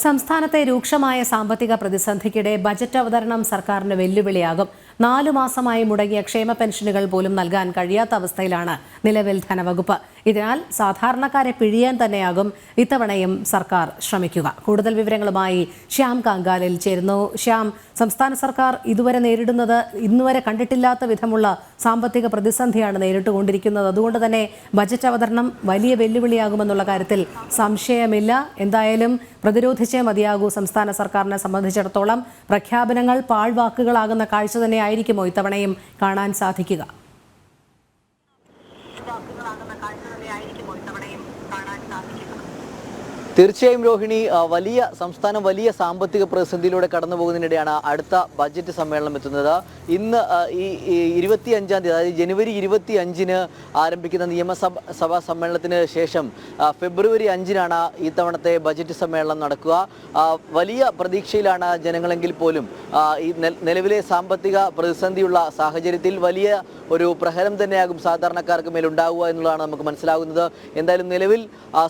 സംസ്ഥാനത്തെ രൂക്ഷമായ സാമ്പത്തിക പ്രതിസന്ധിക്കിടെ ബജറ്റ് അവതരണം സർക്കാരിന് വെല്ലുവിളിയാകും. 4 മാസമായി മുടങ്ങിയ ക്ഷേമ പെൻഷനുകൾ പോലും നൽകാൻ കഴിയാത്ത അവസ്ഥയിലാണ് നിലവിൽ ധനവകുപ്പ്. ഇതിനാൽ സാധാരണക്കാരെ പിഴിയാൻ തന്നെയാകും ഇത്തവണയും സർക്കാർ ശ്രമിക്കുക. കൂടുതൽ വിവരങ്ങളുമായി ശ്യാം കാങ്കാലിൽ ചേരുന്നു. ശ്യാം, സംസ്ഥാന സർക്കാർ ഇന്നുവരെ കണ്ടിട്ടില്ലാത്ത വിധമുള്ള സാമ്പത്തിക പ്രതിസന്ധിയാണ് നേരിട്ടുകൊണ്ടിരിക്കുന്നത്. അതുകൊണ്ട് തന്നെ ബജറ്റ് അവതരണം വലിയ വെല്ലുവിളിയാകുമെന്നുള്ള കാര്യത്തിൽ സംശയമില്ല. എന്തായാലും പ്രതിരോധിച്ചേ മതിയാകൂ. സംസ്ഥാന സർക്കാരിനെ സംബന്ധിച്ചിടത്തോളം പ്രഖ്യാപനങ്ങൾ പാഴ്വാക്കുകളാകുന്ന കാഴ്ച തന്നെയായിരിക്കുമോ ഇത്തവണയും കാണാൻ സാധിക്കുക? തീർച്ചയായും രോഹിണി, സംസ്ഥാനം വലിയ സാമ്പത്തിക പ്രതിസന്ധിയിലൂടെ കടന്നു പോകുന്നതിനിടെയാണ് അടുത്ത ബജറ്റ് സമ്മേളനം എത്തുന്നത്. ഇന്ന് ഈ 25-ാം തീയതി, അതായത് ജനുവരി 25-ന് ആരംഭിക്കുന്ന നിയമസഭാ സമ്മേളനത്തിന് ശേഷം ഫെബ്രുവരി 5-നാണ് ഇത്തവണത്തെ ബജറ്റ് സമ്മേളനം നടക്കുക. വലിയ പ്രതീക്ഷയിലാണ് ജനങ്ങളെങ്കിൽ പോലും ഈ നിലവിലെ സാമ്പത്തിക പ്രതിസന്ധിയുള്ള സാഹചര്യത്തിൽ വലിയ ഒരു പ്രഹരം തന്നെയാകും സാധാരണക്കാർക്ക് മേലുണ്ടാവുക എന്നുള്ളതാണ് നമുക്ക് മനസ്സിലാകുന്നത്. എന്തായാലും നിലവിൽ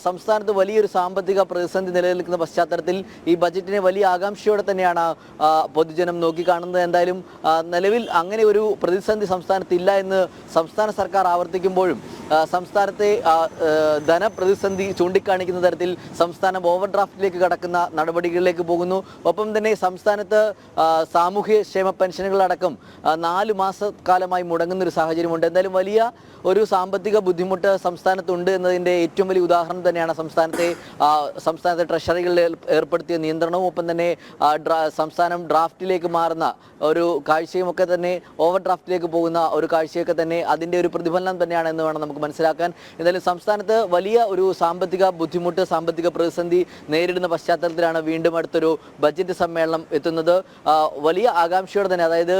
സംസ്ഥാനത്ത് വലിയൊരു സാമ്പത്തിക പ്രതിസന്ധി നിലനിൽക്കുന്ന പശ്ചാത്തലത്തിൽ ഈ ബജറ്റിനെ വലിയ ആകാംക്ഷയോടെ തന്നെയാണ് പൊതുജനം നോക്കിക്കാണുന്നത്. എന്തായാലും നിലവിൽ അങ്ങനെ ഒരു പ്രതിസന്ധി സംസ്ഥാനത്ത് ഇല്ല എന്ന് സംസ്ഥാന സർക്കാർ ആവർത്തിക്കുമ്പോഴും സംസ്ഥാനത്തെ ധനപ്രതിസന്ധി ചൂണ്ടിക്കാണിക്കുന്ന തരത്തിൽ സംസ്ഥാനം ഓവർ ഡ്രാഫ്റ്റിലേക്ക് കടക്കുന്ന നടപടികളിലേക്ക് പോകുന്നു. ഒപ്പം തന്നെ സംസ്ഥാനത്ത് സാമൂഹ്യ ക്ഷേമ പെൻഷനുകളടക്കം 4 മാസക്കാലമായി മുടങ്ങുന്നൊരു സാഹചര്യമുണ്ട്. എന്തായാലും വലിയ ഒരു സാമ്പത്തിക ബുദ്ധിമുട്ട് സംസ്ഥാനത്തുണ്ട് എന്നതിൻ്റെ ഏറ്റവും വലിയ ഉദാഹരണം തന്നെയാണ് സംസ്ഥാനത്തെ ട്രഷറികളിൽ ഏർപ്പെടുത്തിയ നിയന്ത്രണവും ഒപ്പം തന്നെ സംസ്ഥാനം ഡ്രാഫ്റ്റിലേക്ക് മാറുന്ന ഒരു കാഴ്ചയുമൊക്കെ തന്നെ, ഓവർ ഡ്രാഫ്റ്റിലേക്ക് പോകുന്ന ഒരു കാഴ്ചയൊക്കെ തന്നെ അതിൻ്റെ ഒരു പ്രതിഫലനം തന്നെയാണ് എന്ന് വേണം നമുക്ക് മനസ്സിലാക്കാൻ. എന്തായാലും സംസ്ഥാനത്ത് വലിയ ഒരു സാമ്പത്തിക ബുദ്ധിമുട്ട്, സാമ്പത്തിക പ്രതിസന്ധി നേരിടുന്ന പശ്ചാത്തലത്തിലാണ് വീണ്ടും അടുത്തൊരു ബജറ്റ് സമ്മേളനം എത്തുന്നത്. വലിയ ആകാംക്ഷയോടെ തന്നെ, അതായത്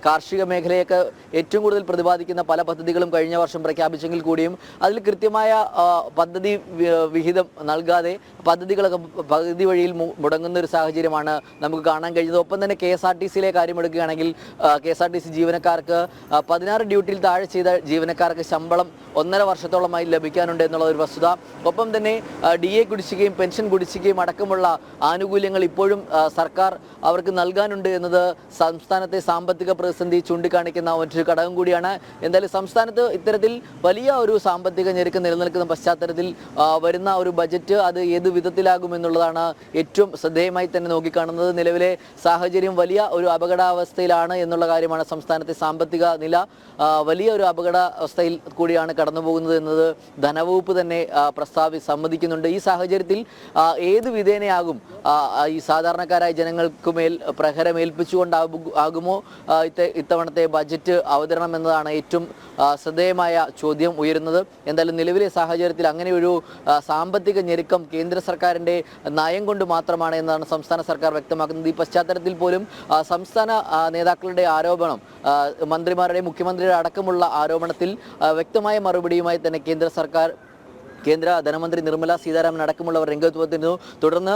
കാർഷിക മേഖലയൊക്കെ ഏറ്റവും കൂടുതൽ പ്രതിപാദിക്കുന്ന പല പദ്ധതികളും കഴിഞ്ഞ വർഷം പ്രഖ്യാപിച്ചെങ്കിൽ കൂടിയും അതിൽ കൃത്യമായ പദ്ധതി വിഹിതം നൽകാതെ പദ്ധതികളൊക്കെ പദ്ധതി വഴിയിൽ മുടങ്ങുന്ന ഒരു സാഹചര്യമാണ് നമുക്ക് കാണാൻ കഴിഞ്ഞത്. ഒപ്പം തന്നെ KSRTCയിലെ കാര്യമെടുക്കുകയാണെങ്കിൽ KSRTC ജീവനക്കാർക്ക് 16 ഡ്യൂട്ടിയിൽ താഴെ ചെയ്ത ജീവനക്കാർക്ക് ശമ്പളം 1.5 വർഷത്തോളമായി ലഭിക്കാനുണ്ട് എന്നുള്ള ഒരു വസ്തുത. ഒപ്പം തന്നെ DA കുടിശ്ശികയും പെൻഷൻ കുടിശ്ശികയും അടക്കമുള്ള ആനുകൂല്യങ്ങൾ ഇപ്പോഴും സർക്കാർ അവർക്ക് നൽകാനുണ്ട് എന്നത് സംസ്ഥാനത്തെ സാമ്പത്തിക പ്രതിസന്ധി ചൂണ്ടിക്കാണിക്കുന്ന മറ്റൊരു ഘടകം കൂടിയാണ്. എന്തായാലും സംസ്ഥാനത്ത് ഇത്തരത്തിൽ വലിയ ഒരു സാമ്പത്തിക ഞെരുക്കം നിലനിൽക്കുന്ന പശ്ചാത്തലത്തിൽ വരുന്ന ഒരു ബജറ്റ് അത് ഏത് വിധത്തിലാകുമെന്നുള്ളതാണ് ഏറ്റവും ശ്രദ്ധേയമായി തന്നെ നോക്കിക്കാണുന്നത്. നിലവിലെ സാഹചര്യം വലിയ ഒരു അപകടാവസ്ഥയിലാണ് എന്നുള്ള കാര്യമാണ്. സംസ്ഥാനത്തെ സാമ്പത്തിക നില വലിയ ഒരു അപകടാവസ്ഥയിൽ കൂടിയാണ് കടന്നു പോകുന്നത് എന്നത് ധനവകുപ്പ് തന്നെ സമ്മതിക്കുന്നുണ്ട്. ഈ സാഹചര്യത്തിൽ ഏത് വിധേനയാകും ഈ സാധാരണക്കാരായ ജനങ്ങൾക്ക് മേൽ പ്രഹരമേൽപ്പിച്ചുകൊണ്ടാകുമോ ഇത്തവണത്തെ ബജറ്റ് അവതരണം എന്നതാണ് ഏറ്റവും ശ്രദ്ധേയമായ ചോദ്യം ഉയരുന്നത്. എന്തായാലും നിലവിലെ സാഹചര്യത്തിൽ അങ്ങനെ ഒരു സാമ്പത്തിക ഞെരുക്കം കേന്ദ്ര സർക്കാരിൻ്റെ നയം കൊണ്ട് മാത്രമാണ് എന്നാണ് സംസ്ഥാന സർക്കാർ വ്യക്തമാക്കുന്നത്. ഈ പശ്ചാത്തലത്തിൽ പോലും സംസ്ഥാന നേതാക്കളുടെ ആരോപണം, മന്ത്രിമാരുടെ, മുഖ്യമന്ത്രിയുടെ അടക്കമുള്ള ആരോപണത്തിൽ വ്യക്തമായ മറുപടിയുമായി തന്നെ കേന്ദ്ര ധനമന്ത്രി നിർമ്മല സീതാരാമൻ അടക്കമുള്ളവർ രംഗത്ത് വന്നിരുന്നു. തുടർന്ന്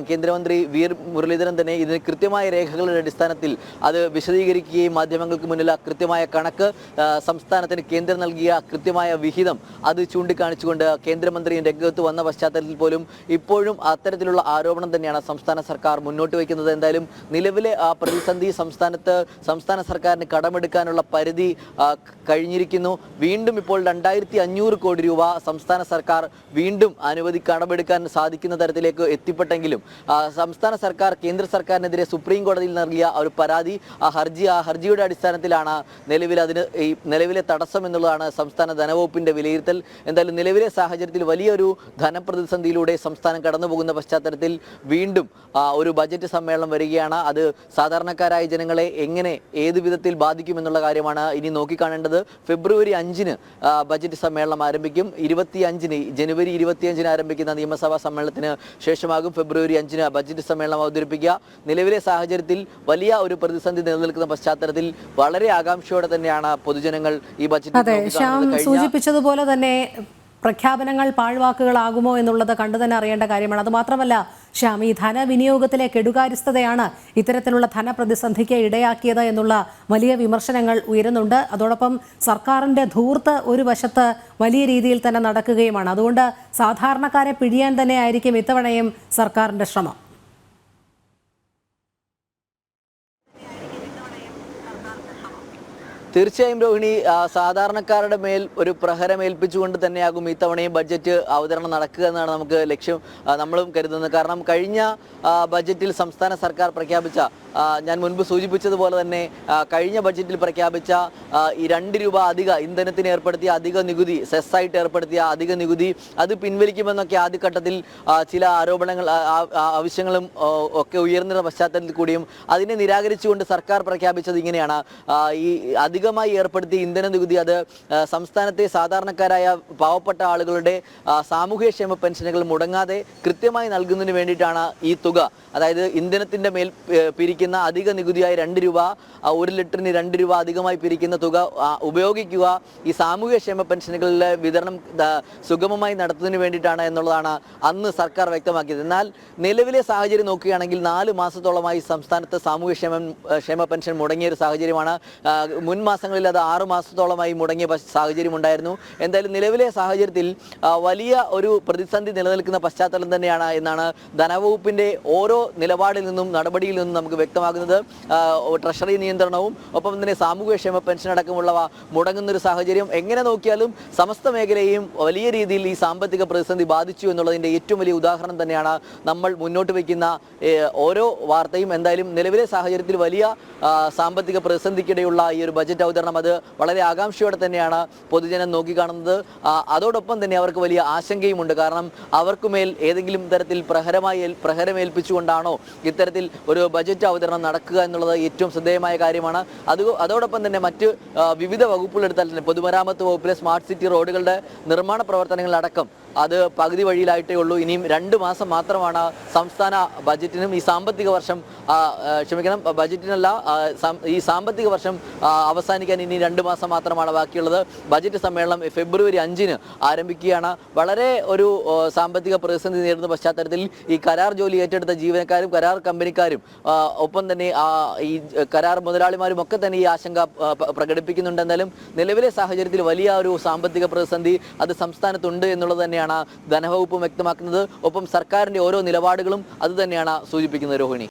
കേന്ദ്രമന്ത്രി വി മുരളീധരൻ തന്നെ ഇതിന് കൃത്യമായ രേഖകളുടെ അടിസ്ഥാനത്തിൽ അത് വിശദീകരിക്കുകയും മാധ്യമങ്ങൾക്ക് മുന്നിൽ കൃത്യമായ കണക്ക്, സംസ്ഥാനത്തിന് കേന്ദ്രം നൽകിയ കൃത്യമായ വിഹിതം അത് ചൂണ്ടിക്കാണിച്ചുകൊണ്ട് കേന്ദ്രമന്ത്രി രംഗത്ത് വന്ന പശ്ചാത്തലത്തിൽ പോലും ഇപ്പോഴും അത്തരത്തിലുള്ള ആരോപണം തന്നെയാണ് സംസ്ഥാന സർക്കാർ മുന്നോട്ട് വയ്ക്കുന്നത്. എന്തായാലും നിലവിലെ പ്രതിസന്ധി സംസ്ഥാന സർക്കാരിന് കടമെടുക്കാനുള്ള പരിധി കഴിഞ്ഞിരിക്കുന്നു. വീണ്ടും ഇപ്പോൾ 2500 കോടി രൂപ സംസ്ഥാന സർക്കാർ വീണ്ടും കടമെടുക്കാൻ സാധിക്കുന്ന തരത്തിലേക്ക് എത്തിപ്പെട്ടെങ്കിലും സംസ്ഥാന സർക്കാർ കേന്ദ്ര സർക്കാരിനെതിരെ സുപ്രീം കോടതിയിൽ നൽകിയ ഒരു പരാതി, ആ ഹർജിയുടെ അടിസ്ഥാനത്തിലാണ് നിലവിലെ തടസ്സം എന്നുള്ളതാണ് സംസ്ഥാന ധനവകുപ്പിന്റെ വിലയിരുത്തൽ. എന്തായാലും നിലവിലെ സാഹചര്യത്തിൽ വലിയൊരു ധനപ്രതിസന്ധിയിലൂടെ സംസ്ഥാനം കടന്നു പോകുന്ന പശ്ചാത്തലത്തിൽ വീണ്ടും ഒരു ബജറ്റ് സമ്മേളനം വരികയാണ്. അത് സാധാരണക്കാരായ ജനങ്ങളെ എങ്ങനെ ഏത് വിധത്തിൽ ബാധിക്കുമെന്നുള്ള കാര്യമാണ് ഇനി നോക്കിക്കാണേണ്ടത്. ഫെബ്രുവരി 5-ന് ബജറ്റ് സമ്മേളനം ആരംഭിക്കും. ജനുവരി 25-ന് ആരംഭിക്കുന്ന നിയമസഭാ സമ്മേളനത്തിന് ശേഷമാകും ഫെബ്രുവരി 5-ന് ബജറ്റ് സമ്മേളനം അവതരിപ്പിക്കുക. നിലവിലെ സാഹചര്യത്തിൽ വലിയ ഒരു പ്രതിസന്ധി നിലനിൽക്കുന്ന പശ്ചാത്തലത്തിൽ വളരെ ആകാംക്ഷയോടെ തന്നെയാണ് പൊതുജനങ്ങൾ ഈ ബജറ്റ് സൂചിപ്പിച്ചതുപോലെ തന്നെ പ്രഖ്യാപനങ്ങൾ പാഴ്വാക്കുകളാകുമോ എന്നുള്ളത് കണ്ടു തന്നെ അറിയേണ്ട കാര്യമാണ്. അത് മാത്രമല്ല, ശ്യാം, ഈ ധനവിനിയോഗത്തിലെ കെടുകാര്യസ്ഥതയാണ് ഇത്തരത്തിലുള്ള ധനപ്രതിസന്ധിക്ക് ഇടയാക്കിയത് എന്നുള്ള വലിയ വിമർശനങ്ങൾ ഉയരുന്നുണ്ട്. അതോടൊപ്പം സർക്കാരിന്റെ ധൂർത്ത് ഒരു വശത്ത് വലിയ രീതിയിൽ തന്നെ നടക്കുകയുമാണ്. അതുകൊണ്ട് സാധാരണക്കാരെ പിഴിയാൻ തന്നെ ആയിരിക്കും ഇത്തവണയും സർക്കാരിന്റെ ശ്രമം. തീർച്ചയായും രോഹിണി, സാധാരണക്കാരുടെ മേൽ ഒരു പ്രഹരമേൽപ്പിച്ചുകൊണ്ട് തന്നെയാകും ഇത്തവണയും ബഡ്ജറ്റ് അവതരണം നടക്കുക എന്നാണ് നമുക്ക് ലക്ഷ്യം നമ്മളും കരുതുന്നത്. കാരണം കഴിഞ്ഞ ബഡ്ജറ്റിൽ സംസ്ഥാന സർക്കാർ പ്രഖ്യാപിച്ച, ഞാൻ മുൻപ് സൂചിപ്പിച്ചതുപോലെ തന്നെ കഴിഞ്ഞ ബഡ്ജറ്റിൽ പ്രഖ്യാപിച്ച ഈ 2 രൂപ അധിക ഇന്ധനത്തിന് ഏർപ്പെടുത്തിയ അധിക നികുതി, സെസ്സായിട്ട് ഏർപ്പെടുത്തിയ അധിക നികുതി അത് പിൻവലിക്കുമെന്നൊക്കെ ആദ്യഘട്ടത്തിൽ ചില ആരോപണങ്ങൾ, ആവശ്യങ്ങളും ഒക്കെ ഉയർന്ന പശ്ചാത്തലത്തിൽ കൂടിയും അതിനെ നിരാകരിച്ചുകൊണ്ട് സർക്കാർ പ്രഖ്യാപിച്ചത് ഇങ്ങനെയാണ്: ഈ അധികമായി ഏർപ്പെടുത്തിയ ഇന്ധന നികുതി അത് സംസ്ഥാനത്തെ സാധാരണക്കാരായ പാവപ്പെട്ട ആളുകളുടെ സാമൂഹ്യക്ഷേമ പെൻഷനുകൾ മുടങ്ങാതെ കൃത്യമായി നൽകുന്നതിന് വേണ്ടിയിട്ടാണ് ഈ തുക, അതായത് ഇന്ധനത്തിൻ്റെ മേൽ പിരിക്കുന്ന അധിക നികുതിയായി 2 രൂപ, 1 ലിറ്ററിന് 2 രൂപ അധികമായി പിരിക്കുന്ന തുക ഉപയോഗിക്കുക ഈ സാമൂഹ്യക്ഷേമ പെൻഷനുകളിലെ വിതരണം സുഗമമായി നടത്തുന്നതിന് വേണ്ടിയിട്ടാണ് എന്നുള്ളതാണ് അന്ന് സർക്കാർ വ്യക്തമാക്കിയത്. എന്നാൽ നിലവിലെ സാഹചര്യം നോക്കുകയാണെങ്കിൽ 4 മാസത്തോളമായി സംസ്ഥാനത്ത് സാമൂഹ്യക്ഷേമ പെൻഷൻ മുടങ്ങിയ ഒരു സാഹചര്യമാണ്. മുൻ മാസങ്ങളിൽ അത് 6 മാസത്തോളമായി മുടങ്ങിയ സാഹചര്യം ഉണ്ടായിരുന്നു. എന്തായാലും നിലവിലെ സാഹചര്യത്തിൽ വലിയ ഒരു പ്രതിസന്ധി നിലനിൽക്കുന്ന പശ്ചാത്തലം തന്നെയാണ് എന്നാണ് ധനവകുപ്പിൻ്റെ ഓരോ നിലപാടിൽ നിന്നും നടപടിയിൽ നിന്നും നമുക്ക് വ്യക്തമാകുന്നത്. ട്രഷറി നിയന്ത്രണവും ഒപ്പം തന്നെ സാമൂഹ്യക്ഷേമ പെൻഷൻ അടക്കമുള്ളവ മുടങ്ങുന്നൊരു സാഹചര്യം എങ്ങനെ നോക്കിയാലും സമസ്ത മേഖലയെയും വലിയ രീതിയിൽ ഈ സാമ്പത്തിക പ്രതിസന്ധി ബാധിച്ചു എന്നുള്ളതിൻ്റെ ഏറ്റവും വലിയ ഉദാഹരണം തന്നെയാണ് നമ്മൾ മുന്നോട്ട് വയ്ക്കുന്ന ഓരോ വാർത്തയും. എന്തായാലും നിലവിലെ സാഹചര്യത്തിൽ വലിയ സാമ്പത്തിക പ്രതിസന്ധിക്കിടെയുള്ള ഈ ഒരു ബജറ്റ് അവതരണം അത് വളരെ ആകാംക്ഷയോടെ തന്നെയാണ് പൊതുജനം നോക്കിക്കാണുന്നത്. അതോടൊപ്പം തന്നെ അവർക്ക് വലിയ ആശങ്കയുമുണ്ട്. കാരണം അവർക്കുമേൽ ഏതെങ്കിലും തരത്തിൽ പ്രഹരമേൽപ്പിച്ചുകൊണ്ടാണോ ഇത്തരത്തിൽ ഒരു ബജറ്റ് അവതരണം നടക്കുക എന്നുള്ളത് ഏറ്റവും ശ്രദ്ധേയമായ കാര്യമാണ്. അതോടൊപ്പം തന്നെ മറ്റ് വിവിധ വകുപ്പുകളെടുത്താൽ തന്നെ പൊതുമരാമത്ത് വകുപ്പിലെ സ്മാർട്ട് സിറ്റി റോഡുകളുടെ നിർമ്മാണ പ്രവർത്തനങ്ങളടക്കം അത് പകുതി വഴിയിലായിട്ടേ ഉള്ളൂ. ഇനിയും 2 മാസം മാത്രമാണ് സംസ്ഥാന ബജറ്റിനും ഈ സാമ്പത്തിക വർഷം ബജറ്റിനല്ല ഈ സാമ്പത്തിക വർഷം അവസാനിക്കാൻ ഇനി 2 മാസം മാത്രമാണ് ബാക്കിയുള്ളത്. ബജറ്റ് സമ്മേളനം ഫെബ്രുവരി 5-ന് ആരംഭിക്കുകയാണ്. വളരെ ഒരു സാമ്പത്തിക പ്രതിസന്ധി നേരിടുന്ന പശ്ചാത്തലത്തിൽ ഈ കരാർ ജോലി ഏറ്റെടുത്ത ജീവനക്കാരും കരാർ കമ്പനിക്കാരും ഒപ്പം തന്നെ ഈ കരാർ മുതലാളിമാരും ഒക്കെ തന്നെ ഈ ആശങ്ക പ്രകടിപ്പിക്കുന്നുണ്ട്. എന്നാലും നിലവിലെ സാഹചര്യത്തിൽ വലിയ ഒരു സാമ്പത്തിക പ്രതിസന്ധി അത് സംസ്ഥാനത്തുണ്ട് എന്നുള്ളത് തന്നെയാണ് ധനവകുപ്പ് വ്യക്തമാക്കുന്നത്. ഒപ്പം സർക്കാരിൻ്റെ ഓരോ നിലപാടുകളും അത് തന്നെയാണ് സൂചിപ്പിക്കുന്നത്. രോഹിണി.